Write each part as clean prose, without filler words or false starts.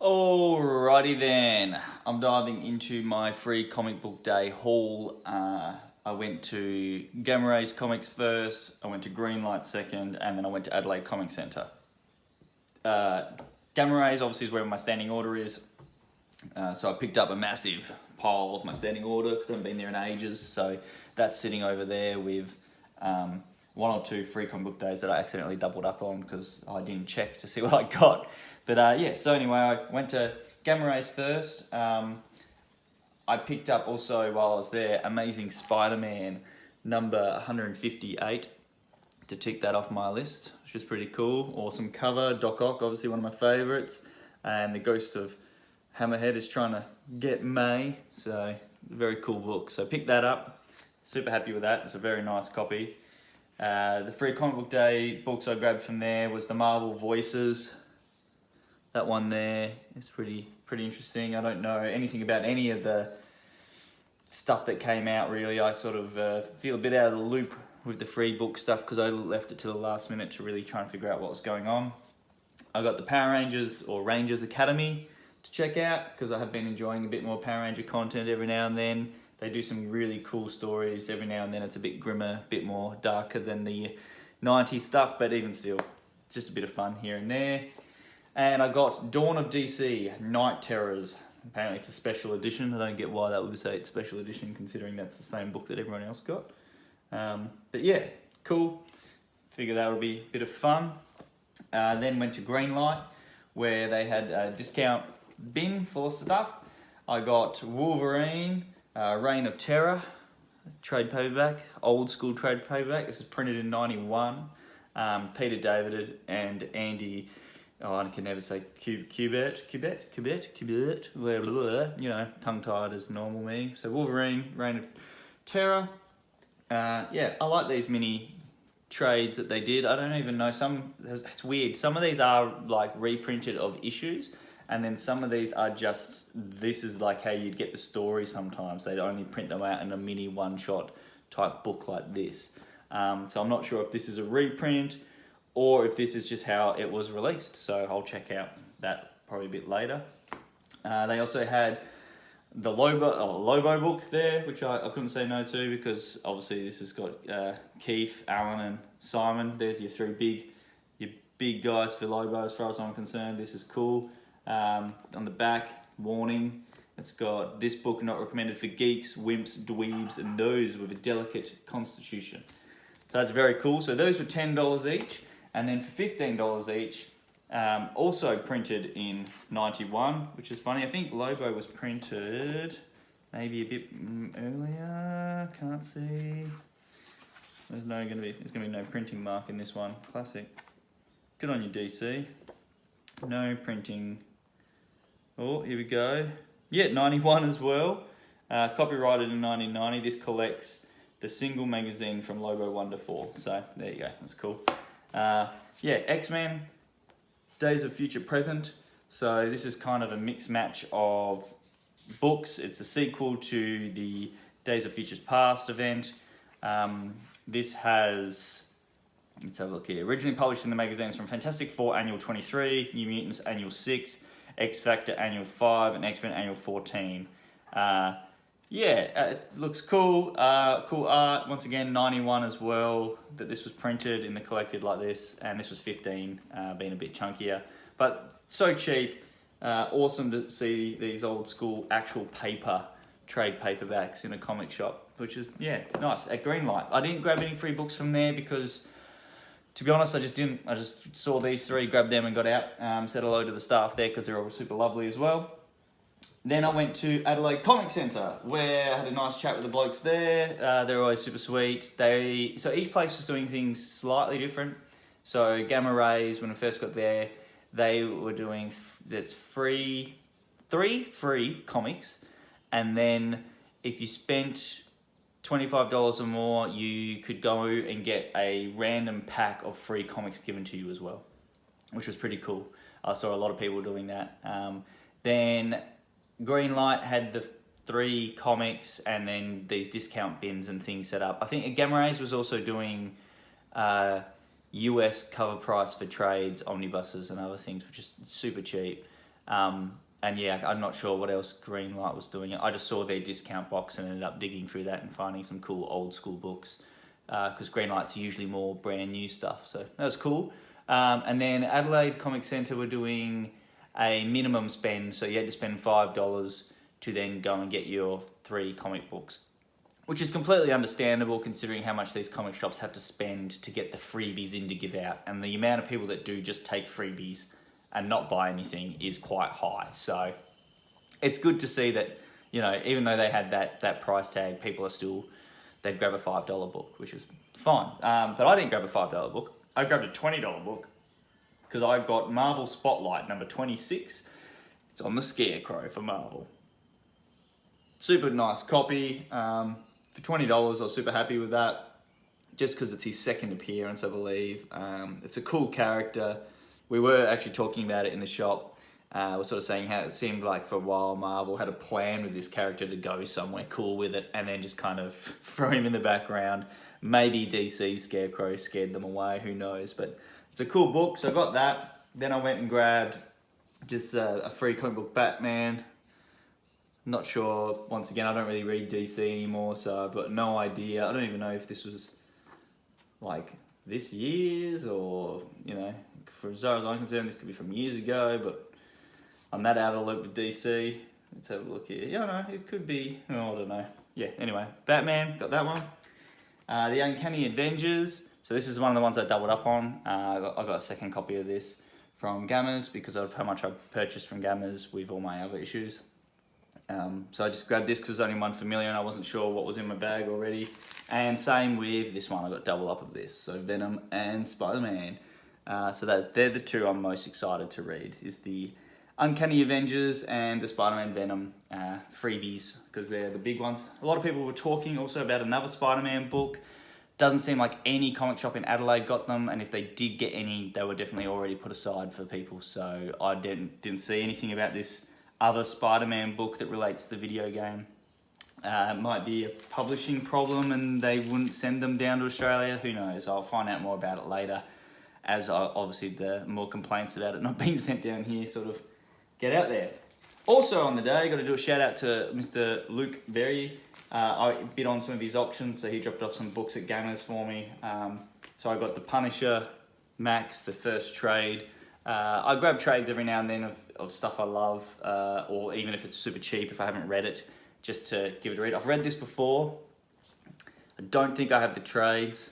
Alrighty then, I'm diving into my free comic book day haul. I went to GammaRaysComics first, I went to GreenLight second, and then I went to Adelaide Comic Centre. Gamma Rays obviously is where my standing order is, so I picked up a massive pile of my standing order because I haven't been there in ages, so that's sitting over there with one or two free comic book days that I accidentally doubled up on because I didn't check to see what I got. But yeah, so anyway, I went to Gamma Rays first. I picked up also, while I was there, Amazing Spider-Man number 158 to tick that off my list, which is pretty cool. Awesome cover, Doc Ock, obviously one of my favourites, and the Ghost of Hammerhead is trying to get May, so very cool book. So picked that up, super happy with that. It's a very nice copy. The free comic book day books I grabbed from there was the Marvel Voices. That one there is pretty interesting. I don't know anything about any of the stuff that came out really. I sort of feel a bit out of the loop with the free book stuff because I left it to the last minute to really try and figure out what was going on. I got the Power Rangers or Rangers Academy to check out because I have been enjoying a bit more Power Ranger content every now and then. They do some really cool stories. Every now and then it's a bit grimmer, a bit more darker than the 90s stuff, but even still, it's just a bit of fun here and there. And I got Dawn of DC, Night Terrors. Apparently it's a special edition. I don't get why that would say it's special edition considering that's the same book that everyone else got. But yeah, cool. Figure that would be a bit of fun. Then went to GreenLight where they had a discount bin full of stuff. I got Wolverine, Reign of Terror, trade paperback, old school trade paperback. This is printed in '91. Peter David and Andy... Oh, I can never say Cubert, blah, blah, blah, you know, tongue-tied as normal me. So Wolverine, Reign of Terror. Yeah, I like these mini trades that they did. I don't even know, it's weird. Some of these are like reprinted of issues, and then some of these are just, this is like how you'd get the story sometimes. They'd only print them out in a mini one-shot type book like this. So I'm not sure if this is a reprint, or if this is just how it was released. So I'll check out that probably a bit later. They also had the Lobo book there, which I couldn't say no to because obviously this has got Keith, Alan and Simon. There's your big guys for Lobo as far as I'm concerned. This is cool. On the back, warning, it's got this book not recommended for geeks, wimps, dweebs and those with a delicate constitution. So that's very cool. So those were $10 each. And then for $15 each, also printed in '91, which is funny. I think Lobo was printed maybe a bit earlier. Can't see. There's gonna be no printing mark in this one. Classic. Good on you, DC. No printing. Oh, here we go. Yeah, '91 as well. Copyrighted in 1990. This collects the single magazine from Lobo 1 to 4. So there you go. That's cool. Yeah, X-Men, Days of Future Present. So this is kind of a mix match of books. It's a sequel to the Days of Future Past event. This has, let's have a look here. Originally published in the magazines from Fantastic Four Annual 23, New Mutants Annual 6, X-Factor Annual 5, and X-Men Annual 14. Yeah, it looks cool. Cool art. Once again, '91 as well, that this was printed in the collected like this, and this was 15, being a bit chunkier. But so cheap. Awesome to see these old school actual paper trade paperbacks in a comic shop, which is, yeah, nice. At GreenLight. I didn't grab any free books from there because, to be honest, I just didn't. I just saw these three, grabbed them and got out. Said hello to the staff there because they're all super lovely as well. Then I went to Adelaide Comic Centre where I had a nice chat with the blokes there. They're always super sweet. So each place was doing things slightly different. So Gamma Rays, when I first got there, they were doing three free comics, and then if you spent $25 or more, you could go and get a random pack of free comics given to you as well, which was pretty cool. I saw a lot of people doing that. Then GreenLight had the 3 comics and then these discount bins and things set up. I think Gamma Rays was also doing US cover price for trades, omnibuses and other things, which is super cheap. And yeah, I'm not sure what else GreenLight was doing. I just saw their discount box and ended up digging through that and finding some cool old school books, because GreenLight's usually more brand new stuff, so that was cool. And then Adelaide Comic Centre were doing a minimum spend, so you had to spend $5 to then go and get your 3 comic books, which is completely understandable considering how much these comic shops have to spend to get the freebies in to give out, and the amount of people that do just take freebies and not buy anything is quite high. So it's good to see that, you know, even though they had that price tag, people are still, they'd grab a $5 book, which is fine. But I didn't grab a $5 book. I grabbed a $20 book because I got Marvel Spotlight number 26. It's on the Scarecrow for Marvel. Super nice copy. For $20, I was super happy with that, just because it's his second appearance, I believe. It's a cool character. We were actually talking about it in the shop. We're sort of saying how it seemed like for a while Marvel had a plan with this character to go somewhere cool with it and then just kind of throw him in the background. Maybe DC's Scarecrow scared them away, who knows. But it's a cool book, so I got that. Then I went and grabbed just a free comic book Batman. Not sure, once again, I don't really read DC anymore, so I've got no idea. I don't even know if this was like this year's or, you know, for as far as I'm concerned, this could be from years ago, but I'm that out of the loop with DC. Let's have a look here. Yeah, no, it could be, oh, I don't know. Yeah, anyway, Batman, got that one. The Uncanny Avengers. So this is one of the ones I doubled up on. I got a second copy of this from Gammas because of how much I purchased from Gammas with all my other issues. So I just grabbed this because there's only one familiar and I wasn't sure what was in my bag already. And same with this one, I got double up of this. So Venom and Spider-Man. So they're the 2 I'm most excited to read, is the Uncanny Avengers and the Spider-Man Venom freebies, because they're the big ones. A lot of people were talking also about another Spider-Man book. Doesn't seem like any comic shop in Adelaide got them, and if they did get any, they were definitely already put aside for people. So I didn't see anything about this other Spider-Man book that relates to the video game. It might be a publishing problem and they wouldn't send them down to Australia. Who knows? I'll find out more about it later, as obviously the more complaints about it not being sent down here sort of get out there. Also on the day, got to do a shout out to Mr. Luke Berry. I bid on some of his auctions, so he dropped off some books at Gammas for me. So I got the Punisher, Max, the first trade. I grab trades every now and then of stuff I love, or even if it's super cheap, if I haven't read it, just to give it a read. I've read this before. I don't think I have the trades.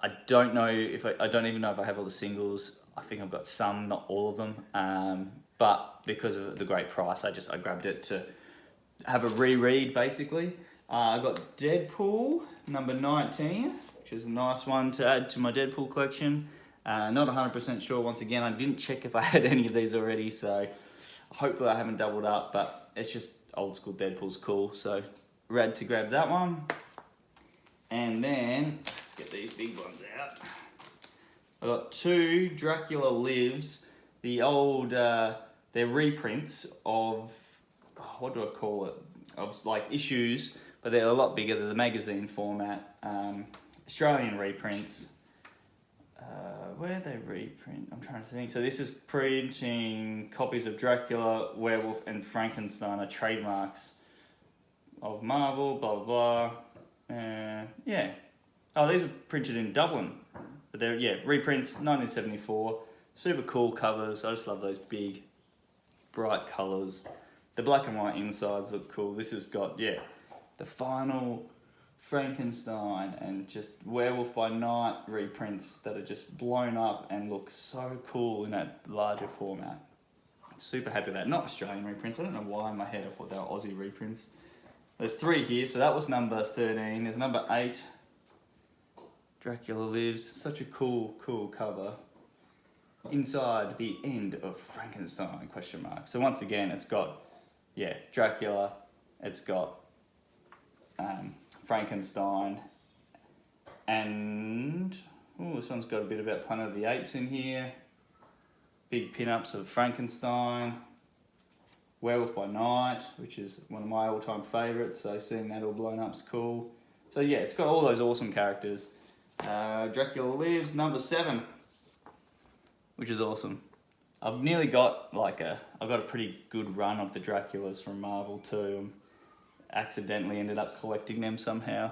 I don't know if I don't even know if I have all the singles. I think I've got some, not all of them. But because of the great price, I grabbed it to have a reread, basically. I got Deadpool number 19, which is a nice one to add to my Deadpool collection. Not 100% sure, once again, I didn't check if I had any of these already, so hopefully I haven't doubled up, but it's just old school Deadpool's cool, so rad to grab that one. And then, let's get these big ones out. I got 2 Dracula Lives, the old, they're reprints of, what do I call it, of like issues, but they're a lot bigger, they're the magazine format, Australian reprints. Where they reprint? I'm trying to think. So this is printing copies of Dracula, Werewolf, and Frankenstein are trademarks of Marvel, blah, blah, blah. Yeah. Oh, these were printed in Dublin. But they're, yeah, reprints, 1974. Super cool covers. I just love those big, bright colours. The black and white insides look cool. This has got, yeah, the final Frankenstein and just Werewolf by Night reprints that are just blown up and look so cool in that larger format. Super happy with that. Not Australian reprints. I don't know why in my head I thought they were Aussie reprints. There's 3 here, so that was number 13. There's number 8. Dracula Lives. Such a cool cover. Inside the End of Frankenstein, question mark. So once again, it's got, yeah, Dracula. It's got Frankenstein, and this one's got a bit about Planet of the Apes in here. Big pin-ups of Frankenstein, Werewolf by Night, which is one of my all-time favourites, so seeing that all blown up is cool. So yeah, it's got all those awesome characters. Dracula Lives, number 7, which is awesome. I've nearly got I've got a pretty good run of the Draculas from Marvel too. Accidentally ended up collecting them somehow,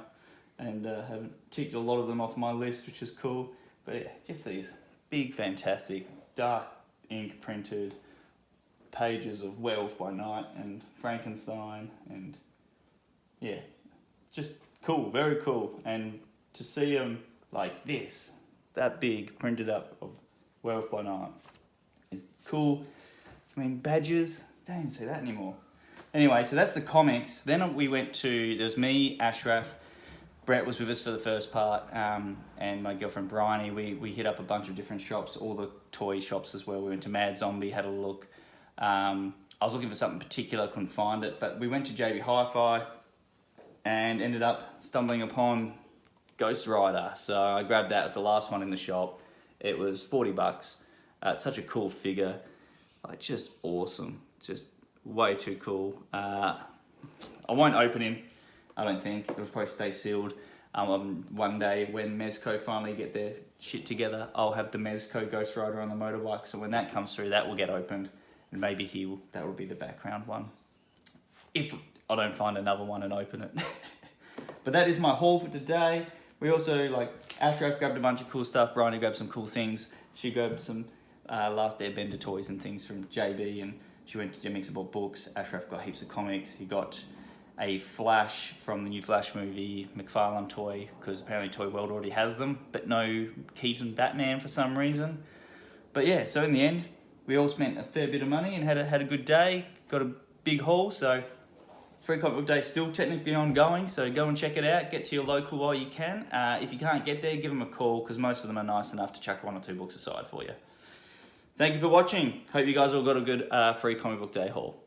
and haven't ticked a lot of them off my list, which is cool. But yeah, just these big, fantastic, dark ink printed pages of Werewolf by Night and Frankenstein, and yeah, just cool, very cool. And to see them like this, that big, printed up of Werewolf by Night is cool. I mean, badges, don't even see that anymore. Anyway, so that's the comics. Then we went to, there was me, Ashraf, Brett was with us for the first part, and my girlfriend Bryony. We hit up a bunch of different shops, all the toy shops as well. We went to Mad Zombie, had a look. I was looking for something particular, couldn't find it, but we went to JB Hi-Fi and ended up stumbling upon Ghost Rider. So I grabbed that as the last one in the shop. It was $40. It's such a cool figure, like just awesome, just way too cool. I won't open him, I don't think. It'll probably stay sealed. One day when Mezco finally get their shit together, I'll have the Mezco Ghost Rider on the motorbike. So when that comes through, that will get opened, and maybe that will be the background one, if I don't find another one and open it. But that is my haul for today. We also, like, Ashraf grabbed a bunch of cool stuff. Bryony grabbed some cool things. She grabbed some Last Airbender toys and things from JB, and she went to Jimmy and bought books. Ashraf got heaps of comics. He got a Flash from the new Flash movie, McFarlane toy, because apparently Toy World already has them, but no Keaton Batman for some reason. But yeah, so in the end, we all spent a fair bit of money and had a good day. Got a big haul, so Free Comic Book Day is still technically ongoing, so go and check it out. Get to your local while you can. If you can't get there, give them a call, because most of them are nice enough to chuck 1 or 2 books aside for you. Thank you for watching. Hope you guys all got a good Free Comic Book Day haul.